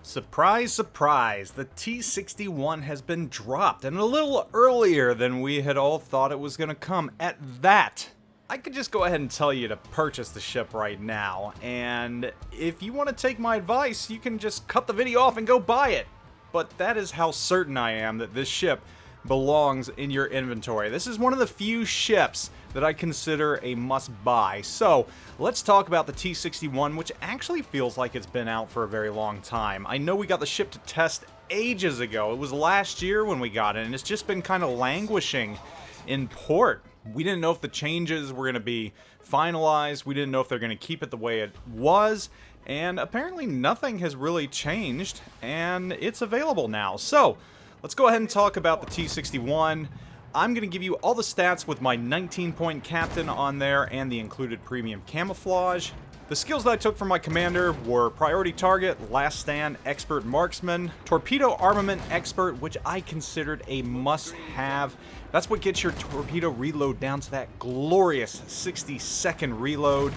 Surprise, surprise, the T-61 has been dropped, and a little earlier than we had all thought it was going to come at that. I could just go ahead and tell you to purchase the ship right now, and if you want to take my advice, you can just cut the video off and go buy it. But that is how certain I am that this ship belongs in your inventory. This is one of the few ships that I consider a must-buy. So, let's talk about the T-61, which actually feels like it's been out for a very long time. I know we got the ship to test ages ago. It was last year when we got it, and it's just been kind of languishing in port. We didn't know if the changes were going to be finalized. We didn't know if they're going to keep it the way it was. And apparently nothing has really changed, and it's available now. So, let's go ahead and talk about the T-61. I'm going to give you all the stats with my 19-point captain on there and the included premium camouflage. The skills that I took from my commander were Priority Target, Last Stand, Expert Marksman, Torpedo Armament Expert, which I considered a must-have. That's what gets your torpedo reload down to that glorious 60-second reload.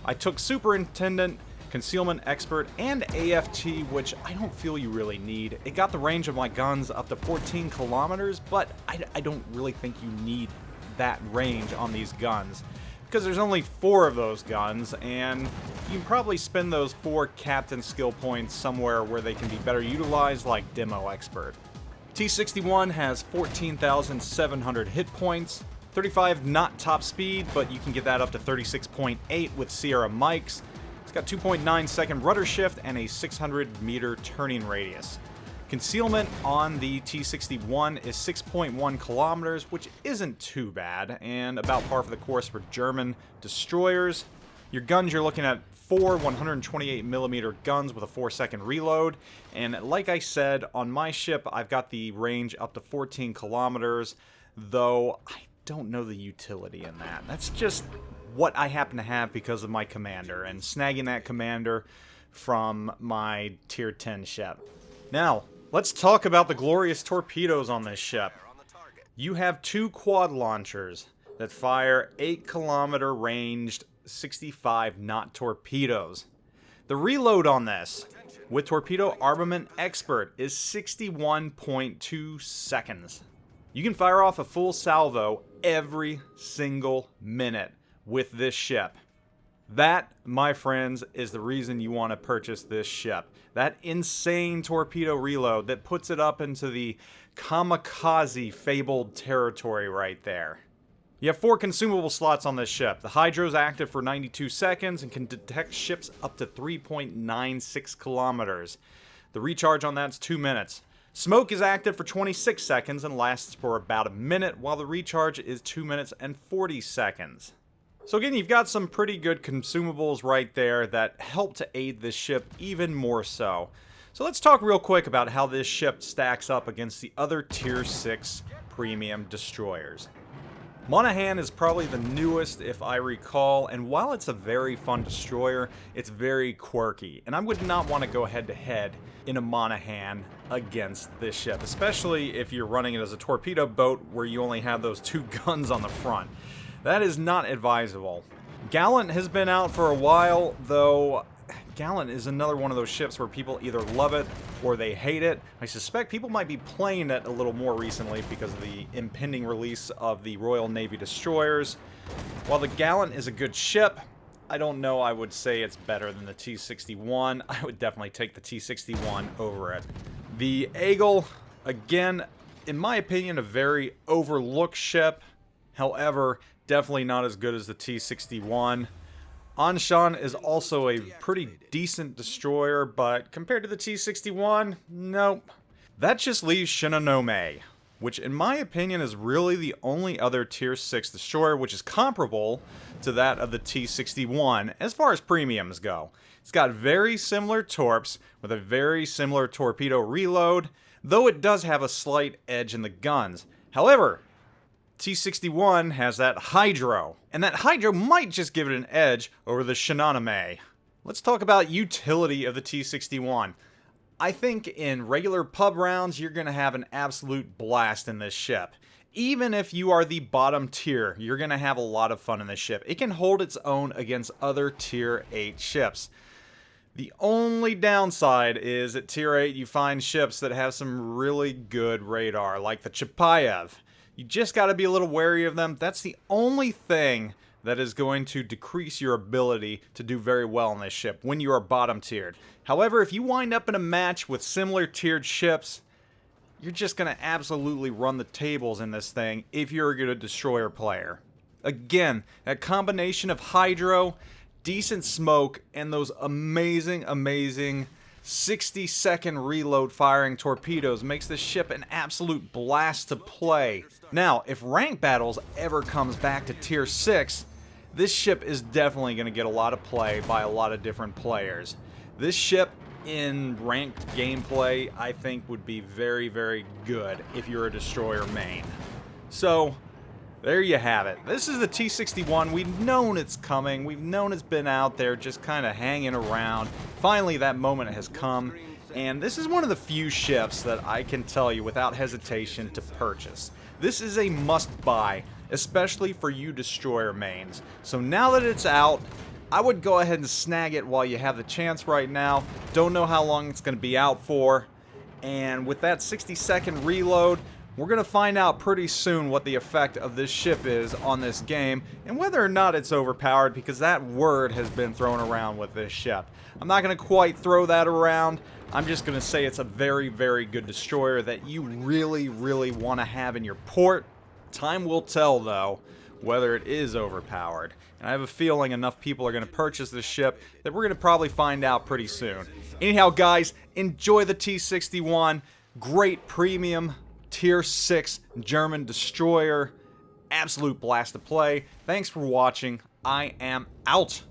I took Superintendent, Concealment Expert, and AFT, which I don't feel you really need. It got the range of my guns up to 14 kilometers, but I don't really think you need that range on these guns, because there's only 4 of those guns, and you can probably spend those 4 captain skill points somewhere where they can be better utilized, like Demo Expert. T-61 has 14,700 hit points, 35 knot top speed, but you can get that up to 36.8 with Sierra mics. It's got 2.9 second rudder shift and a 600 meter turning radius. Concealment on the T-61 is 6.1 kilometers, which isn't too bad, and about par for the course for German destroyers. Your guns, you're looking at 4 128mm guns with a 4-second reload, and like I said, on my ship, I've got the range up to 14 kilometers, though I don't know the utility in that. That's just what I happen to have because of my commander, and snagging that commander from my tier 10 ship. Now, let's talk about the glorious torpedoes on this ship. You have 2 quad launchers that fire 8-kilometer ranged 65 knot torpedoes. The reload on this with Torpedo Armament Expert is 61.2 seconds. You can fire off a full salvo every single minute with this ship. That, my friends, is the reason you want to purchase this ship. That insane torpedo reload that puts it up into the kamikaze fabled territory right there. You have 4 consumable slots on this ship. The Hydro's active for 92 seconds and can detect ships up to 3.96 kilometers. The recharge on that's 2 minutes. Smoke is active for 26 seconds and lasts for about a minute, while the recharge is 2 minutes and 40 seconds. So again, you've got some pretty good consumables right there that help to aid this ship even more so. So let's talk real quick about how this ship stacks up against the other Tier 6 premium destroyers. Monaghan is probably the newest, if I recall, and while it's a very fun destroyer, it's very quirky, and I would not want to go head-to-head in a Monaghan against this ship, especially if you're running it as a torpedo boat where you only have those 2 guns on the front. That is not advisable. Gallant has been out for a while, though Gallant is another one of those ships where people either love it or they hate it. I suspect people might be playing it a little more recently because of the impending release of the Royal Navy destroyers. While the Gallant is a good ship, I don't know I would say it's better than the T-61. I would definitely take the T-61 over it. The Eagle, again, in my opinion, a very overlooked ship. However, definitely not as good as the T-61. Anshan is also a pretty decent destroyer, but compared to the T-61, nope. That just leaves Shinonome, which in my opinion is really the only other Tier 6 destroyer which is comparable to that of the T-61 as far as premiums go. It's got very similar torps with a very similar torpedo reload, though it does have a slight edge in the guns. However, T-61 has that Hydro, and that Hydro might just give it an edge over the Shinonome. Let's talk about utility of the T-61. I think in regular pub rounds, you're going to have an absolute blast in this ship. Even if you are the bottom tier, you're going to have a lot of fun in this ship. It can hold its own against other Tier 8 ships. The only downside is at Tier 8 you find ships that have some really good radar, like the Chapayev. You just got to be a little wary of them. That's the only thing that is going to decrease your ability to do very well on this ship when you are bottom tiered. However, if you wind up in a match with similar tiered ships, you're just going to absolutely run the tables in this thing if you're a good destroyer player. Again, that combination of hydro, decent smoke, and those amazing 60-second reload firing torpedoes makes this ship an absolute blast to play. Now, if rank battles ever comes back to Tier 6, this ship is definitely going to get a lot of play by a lot of different players. This ship in ranked gameplay, I think, would be very, very good if you're a destroyer main. So, there you have it. This is the T-61. We've known it's coming. We've known it's been out there just kind of hanging around. Finally, that moment has come. And this is one of the few ships that I can tell you without hesitation to purchase. This is a must-buy, especially for you destroyer mains. So now that it's out, I would go ahead and snag it while you have the chance right now. Don't know how long it's going to be out for. And with that 60-second reload, we're going to find out pretty soon what the effect of this ship is on this game and whether or not it's overpowered, because that word has been thrown around with this ship. I'm not going to quite throw that around. I'm just going to say it's a very, very good destroyer that you really, really want to have in your port. Time will tell, though, whether it is overpowered. And I have a feeling enough people are going to purchase this ship that we're going to probably find out pretty soon. Anyhow, guys, enjoy the T-61. Great premium Tier 6 German destroyer. Absolute blast to play. Thanks for watching. I am out.